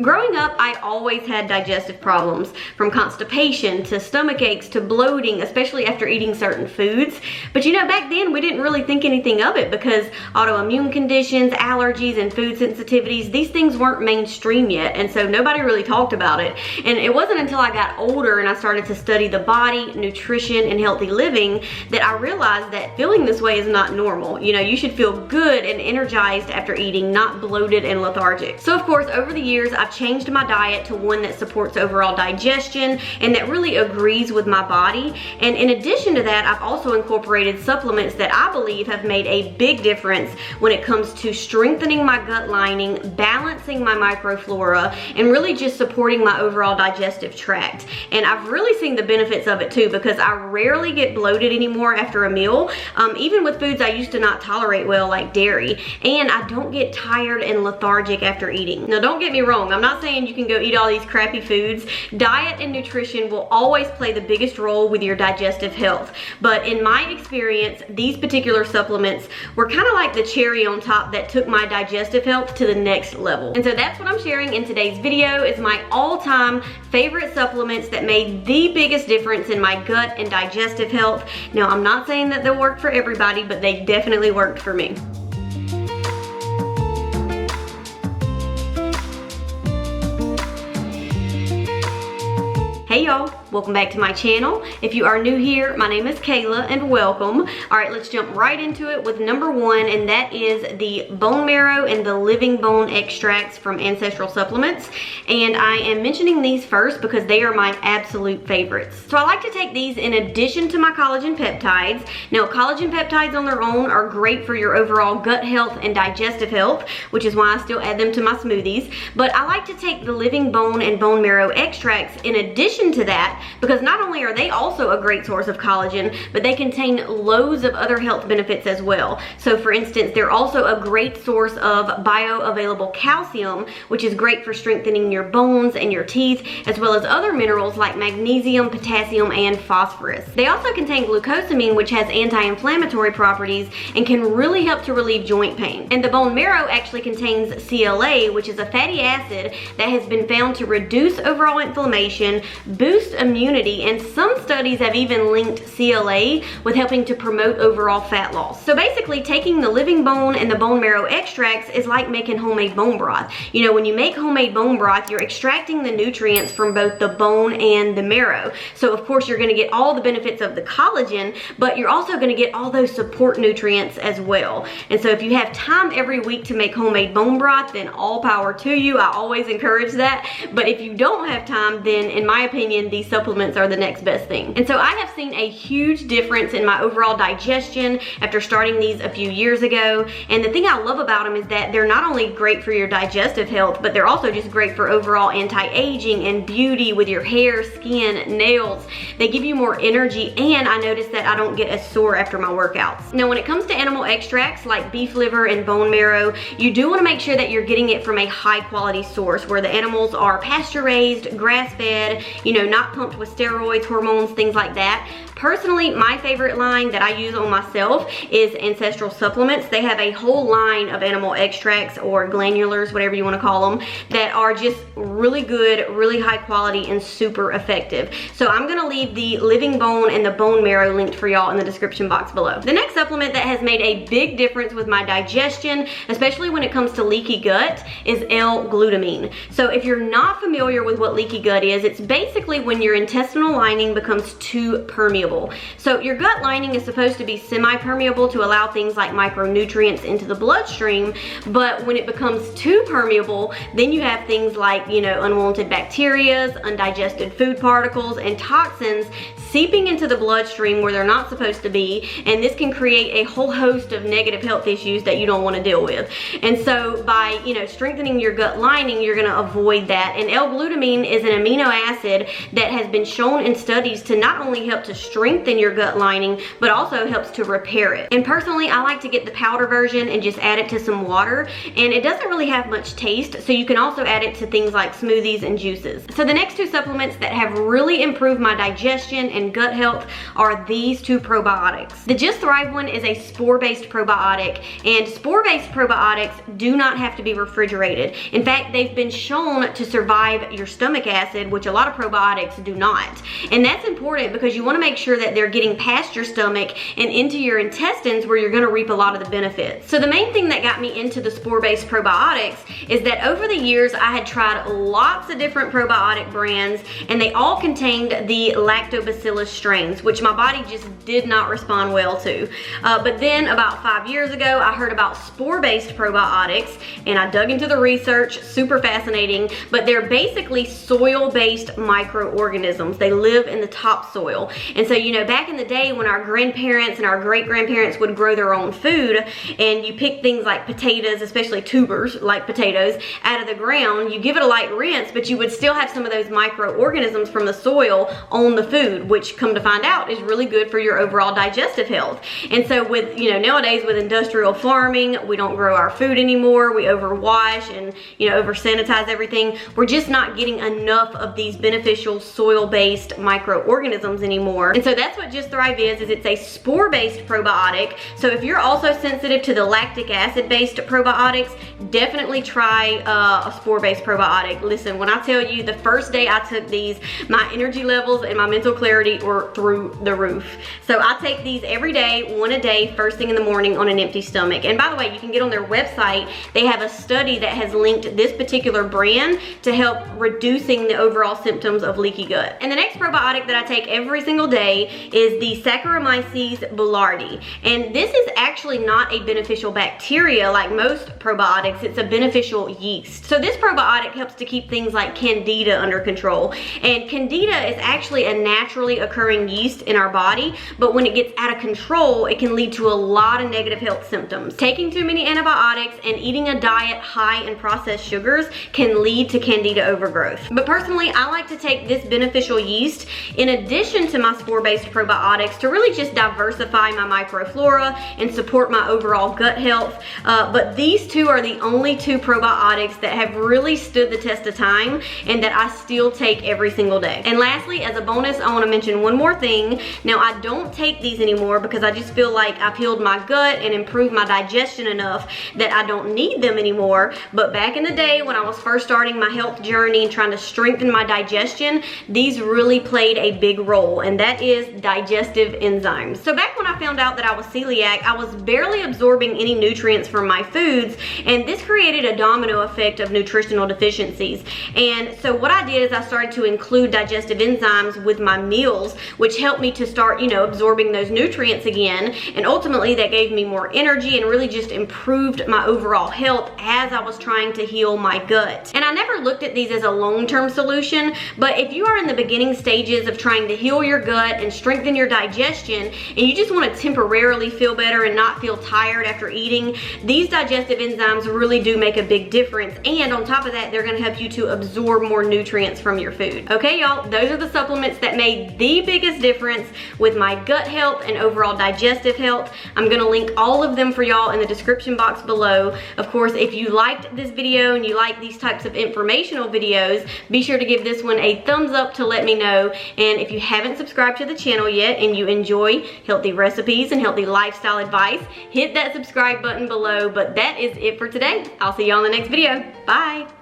Growing up, I always had digestive problems, from constipation to stomach aches to bloating, especially after eating certain foods. But you know, back then we didn't really think anything of it because autoimmune conditions, allergies, and food sensitivities, these things weren't mainstream yet, and so nobody really talked about it. And it wasn't until I got older and I started to study the body, nutrition, and healthy living that I realized that feeling this way is not normal. You know, you should feel good and energized after eating, not bloated and lethargic. So of course, over the years, I've changed my diet to one that supports overall digestion and that really agrees with my body. And in addition to that, I've also incorporated supplements that I believe have made a big difference when it comes to strengthening my gut lining, balancing my microflora, and really just supporting my overall digestive tract. And I've really seen the benefits of it too, because I rarely get bloated anymore after a meal, even with foods I used to not tolerate well, like dairy. And I don't get tired and lethargic after eating. Now, don't get me wrong, I'm not saying you can go eat all these crappy foods. Diet and nutrition will always play the biggest role with your digestive health. But in my experience, these particular supplements were kind of like the cherry on top that took my digestive health to the next level. And so that's what I'm sharing in today's video, is my all-time favorite supplements that made the biggest difference in my gut and digestive health. Now, I'm not saying that they'll work for everybody, but they definitely worked for me. Hey y'all, welcome back to my channel. If you are new here, my name is Kayla and welcome. All right, let's jump right into it with number one, and that is the bone marrow and the living bone extracts from Ancestral Supplements. And I am mentioning these first because they are my absolute favorites. So I like to take these in addition to my collagen peptides. Now, collagen peptides on their own are great for your overall gut health and digestive health, which is why I still add them to my smoothies. But I like to take the living bone and bone marrow extracts in addition to that, because not only are they also a great source of collagen, but they contain loads of other health benefits as well. So for instance, they're also a great source of bioavailable calcium, which is great for strengthening your bones and your teeth, as well as other minerals like magnesium, potassium, and phosphorus. They also contain glucosamine, which has anti-inflammatory properties and can really help to relieve joint pain. And the bone marrow actually contains CLA, which is a fatty acid that has been found to reduce overall inflammation, boost immunity, and some studies have even linked CLA with helping to promote overall fat loss. So basically, taking the living bone and the bone marrow extracts is like making homemade bone broth. You know, when you make homemade bone broth, you're extracting the nutrients from both the bone and the marrow. So of course, you're going to get all the benefits of the collagen, but you're also going to get all those support nutrients as well. And so if you have time every week to make homemade bone broth, then all power to you. I always encourage that. But if you don't have time, then in my opinion, these supplements are the next best thing. And so I have seen a huge difference in my overall digestion after starting these a few years ago. And the thing I love about them is that they're not only great for your digestive health, but they're also just great for overall anti-aging and beauty with your hair, skin, nails. They give you more energy, and I notice that I don't get as sore after my workouts. Now, when it comes to animal extracts like beef liver and bone marrow, you do want to make sure that you're getting it from a high quality source where the animals are pasture raised, grass fed, you know, not pumped with steroids, hormones, things like that. Personally, my favorite line that I use on myself is Ancestral Supplements. They have a whole line of animal extracts, or glandulars, whatever you want to call them, that are just really good, really high quality, and super effective. So I'm going to leave the living bone and the bone marrow linked for y'all in the description box below. The next supplement that has made a big difference with my digestion, especially when it comes to leaky gut, is L-glutamine. So if you're not familiar with what leaky gut is, it's basically when your intestinal lining becomes too permeable. So your gut lining is supposed to be semi-permeable to allow things like micronutrients into the bloodstream, but when it becomes too permeable, then you have things like, you know, unwanted bacteria, undigested food particles, and toxins seeping into the bloodstream where they're not supposed to be, and this can create a whole host of negative health issues that you don't want to deal with. And so by, you know, strengthening your gut lining, you're going to avoid that. And L-glutamine is an amino acid that has has been shown in studies to not only help to strengthen your gut lining, but also helps to repair it. And personally, I like to get the powder version and just add it to some water, and it doesn't really have much taste, so you can also add it to things like smoothies and juices. So the next two supplements that have really improved my digestion and gut health are these two probiotics. The Just Thrive one is a spore-based probiotic, and spore-based probiotics do not have to be refrigerated. In fact, they've been shown to survive your stomach acid, which a lot of probiotics do not. And that's important because you want to make sure that they're getting past your stomach and into your intestines, where you're going to reap a lot of the benefits. So the main thing that got me into the spore-based probiotics is that over the years I had tried lots of different probiotic brands, and they all contained the lactobacillus strains, which my body just did not respond well to. But then about 5 years ago, I heard about spore-based probiotics, and I dug into the research. Super fascinating. But they're basically soil-based microorganisms. They live in the topsoil. And so, you know, back in the day when our grandparents and our great-grandparents would grow their own food, and you pick things like potatoes, especially tubers like potatoes, out of the ground, you give it a light rinse, but you would still have some of those microorganisms from the soil on the food, which, come to find out, is really good for your overall digestive health. And so with, you know, nowadays with industrial farming, we don't grow our food anymore. We overwash and, you know, over sanitize everything. We're just not getting enough of these beneficial soil-based microorganisms anymore. And so that's what Just Thrive is it's a spore-based probiotic. So if you're also sensitive to the lactic acid-based probiotics, definitely try a spore-based probiotic. Listen, when I tell you, the first day I took these, my energy levels and my mental clarity were through the roof. So I take these every day, one a day, first thing in the morning on an empty stomach. And by the way, you can get on their website. They have a study that has linked this particular brand to help reducing the overall symptoms of leaky gut. And the next probiotic that I take every single day is the Saccharomyces boulardii. And this is actually not a beneficial bacteria like most probiotics. It's a beneficial yeast. So this probiotic helps to keep things like candida under control. And candida is actually a naturally occurring yeast in our body, but when it gets out of control, it can lead to a lot of negative health symptoms. Taking too many antibiotics and eating a diet high in processed sugars can lead to candida overgrowth. But personally, I like to take this beneficial yeast in addition to my spore-based probiotics to really just diversify my microflora and support my overall gut health. But these two are the only two probiotics that have really stood the test of time and that I still take every single day. And lastly, as a bonus, I want to mention one more thing. Now, I don't take these anymore because I just feel like I've healed my gut and improved my digestion enough that I don't need them anymore. But back in the day when I was first starting my health journey and trying to strengthen my digestion, these really played a big role, and that is digestive enzymes. So back when I found out that I was celiac, I was barely absorbing any nutrients from my foods, and this created a domino effect of nutritional deficiencies. And so what I did is I started to include digestive enzymes with my meals, which helped me to start, you know, absorbing those nutrients again. And ultimately that gave me more energy and really just improved my overall health as I was trying to heal my gut. And I never looked at these as a long-term solution, but if you are in the beginning stages of trying to heal your gut and strengthen your digestion, and you just want to temporarily feel better and not feel tired after eating, these digestive enzymes really do make a big difference. And on top of that, they're going to help you to absorb more nutrients from your food. Okay, y'all, those are the supplements that made the biggest difference with my gut health and overall digestive health. I'm going to link all of them for y'all in the description box below. Of course, if you liked this video and you like these types of informational videos, be sure to give this one a thumbs up to let me know. And if you haven't subscribed to the channel yet and you enjoy healthy recipes and healthy lifestyle advice, hit that subscribe button below. But that is it for today. I'll see y'all in the next video. Bye.